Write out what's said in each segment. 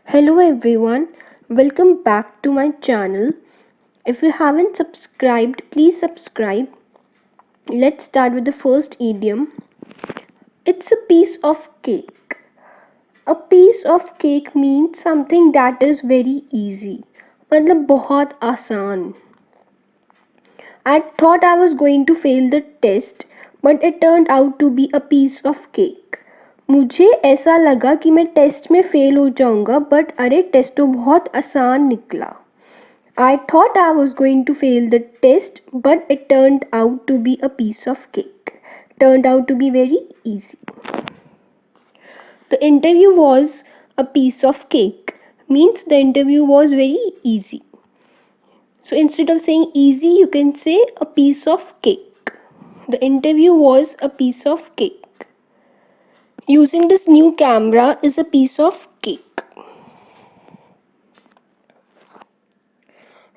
Hello everyone, welcome back to my channel. If you haven't subscribed, please subscribe. Let's start with the first idiom. It's a piece of cake. A piece of cake means something that is very easy. मतलब बहुत आसान. I thought I was going to fail the test, but it turned out to be a piece of cake. मुझे ऐसा लगा कि मैं test में fail हो जाऊंगा, बट अरे टेस्ट तो बहुत आसान निकला. I thought I was going to fail the test, but it turned out to be a piece of cake. Turned out to be very easy. The interview was a piece of cake. Means the interview was very easy. So instead of saying easy, you can say a piece of cake. The interview was a piece of cake. Using this new camera is a piece of cake.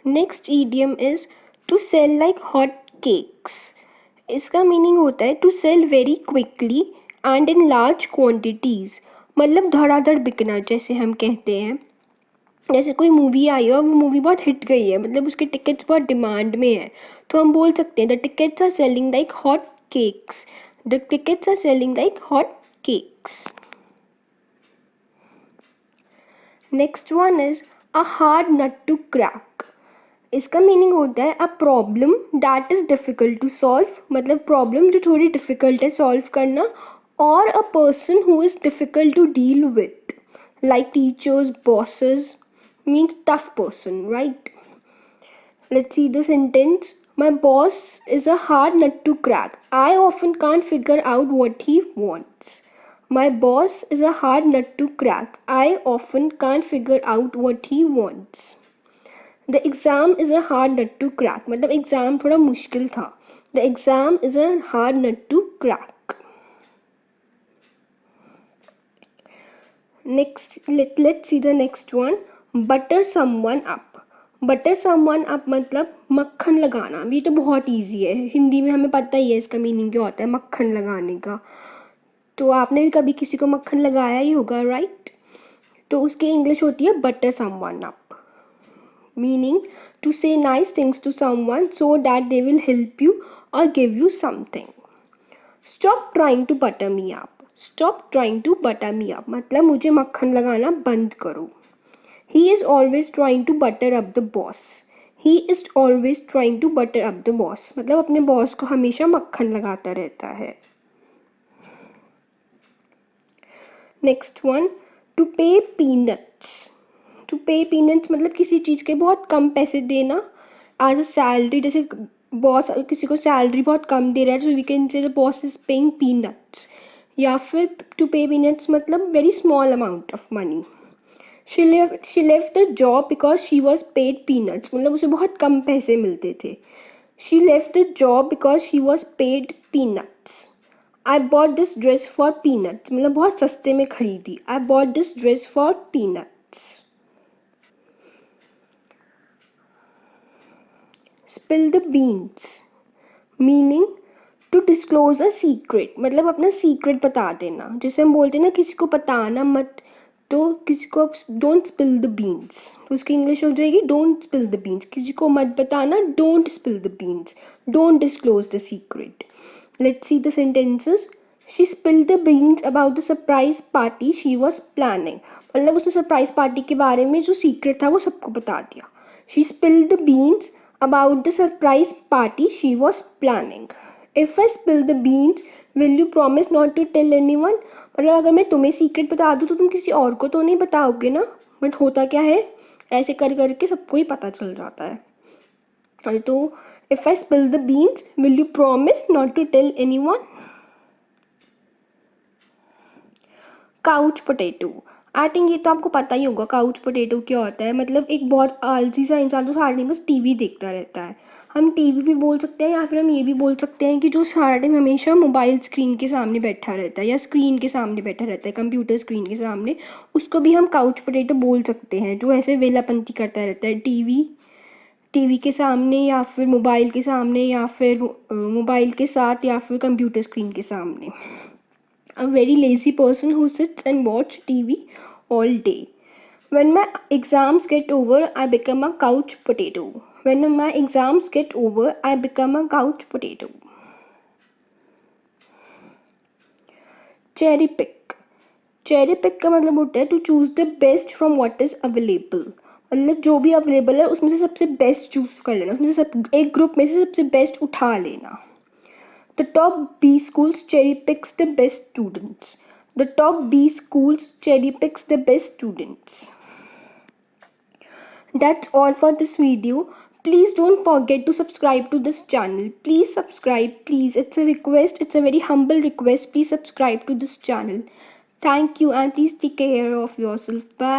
Next idiom is to sell like hot cakes. इसका meaning होता है to sell very quickly and in large quantities. मतलब धड़ाधड़ बिकना, जैसे हम कहते हैं. जैसे कोई मूवी आई और वो मूवी बहुत हिट गई है, मतलब उसके टिकट्स बहुत डिमांड में है, तो हम बोल सकते हैं the tickets are selling like hot cakes. The tickets are selling like hot cakes. Next one is a hard nut to crack. इसका मीनिंग होता है a problem that is difficult to solve. मतलब प्रॉब्लम जो थोड़ी difficult है solve करना, और a person who is difficult to deal with, like teachers, bosses, means tough person, right? Let's see the sentence. My boss is a hard nut to crack. I often can't figure out what he wants. My boss is a hard nut to crack. I often can't figure out what he wants. The exam is a hard nut to crack. मतलब exam थोड़ा मुश्किल था. The exam is a hard nut to crack. Next, let's see the next one. Butter someone up. Butter someone up मतलब मक्खन लगाना. ये तो बहुत इजी है, हिंदी में हमें पता ही है इसका मीनिंग क्या होता है, मक्खन लगाने का. तो आपने भी कभी किसी को मक्खन लगाया ही होगा, राइट? तो उसकी इंग्लिश होती है butter someone up. Meaning to say nice things to someone so that they will help you or give you something. Stop trying to butter me up. Stop trying to butter me up मतलब मुझे मक्खन लगाना बंद करो. He is always trying to butter up the boss. He is always trying to butter up the boss. मतलब अपने boss को हमेशा मक्खन लगाता रहता है. Next one, to pay peanuts. To pay peanuts मतलब किसी चीज के बहुत कम पैसे देना. As a salary, जैसे बॉस किसी को सैलरी बहुत कम दे रहा है, so we can say the boss is paying peanuts. या फिर to pay peanuts मतलब very small amount of money. She left the job because she was paid peanuts. मतलब उसे बहुत कम पैसे मिलते थे. She left the job because she was paid peanuts. I bought this dress for peanuts. मतलब बहुत सस्ते में खरीदी. I bought this dress for peanuts. Spill the beans. Meaning to disclose a secret. मतलब अपना secret बता देना. जैसे हम बोलते हैं ना किसी को बताना मत, तो किसी को डोंट स्पिल द बीन्स, तो उसकी इंग्लिश हो जाएगी डोंट स्पिल द बीन्स. किसी को मत बताना, don't spill the beans, don't disclose the secret. Let's see the sentences. She spilled the beans about the surprise party she was planning. मतलब उसने सरप्राइज पार्टी के बारे में जो सीक्रेट था वो सबको बता दिया. She spilled the beans about the surprise party she was planning. If I spill the beans will you promise not to tell anyone. मतलब अगर मैं तुम्हें सीक्रेट बता दूँ तो तुम किसी और को तो नहीं बताओगे ना. बट होता क्या है, ऐसे कर करके सबको ही पता चल जाता है. तो if I spill the beans will you promise not to tell anyone. Couch potato. I think ये तो आपको पता ही होगा काउच पोटैटो क्या होता है. मतलब एक बहुत आलसी सा इंसान जो सारा दिन बस टीवी देखता रहता है. हम टीवी भी बोल सकते हैं, या फिर हम ये भी बोल सकते हैं कि जो सारा दिन हमेशा मोबाइल स्क्रीन के सामने बैठा रहता है या स्क्रीन के सामने बैठा रहता है, कंप्यूटर स्क्रीन के सामने, उसको भी हम काउच पोटैटो बोल सकते हैं. जो ऐसे वेलापंती करता रहता है टीवी के सामने या फिर मोबाइल के सामने या फिर मोबाइल के साथ या फिर कंप्यूटर स्क्रीन के सामने. A very lazy person who sits and watch TV all day. When my exams get over, I become a couch potato. When my exams get over, I become a couch potato. Cherry pick. Cherry pick का मतलब होता है to choose the best from what is available. मतलब जो भी available है उसमें से सबसे बेस्ट चूज कर लेना, उसमें से एक ग्रुप में से सबसे बेस्ट उठा लेना. The top B schools cherry picks the best students. The top B schools cherry picks the best students. That's all for this video. Please don't forget to subscribe to this channel. Please subscribe, please. It's a request. It's a very humble request. Please subscribe to this channel. Thank you and please take care of yourself. Bye.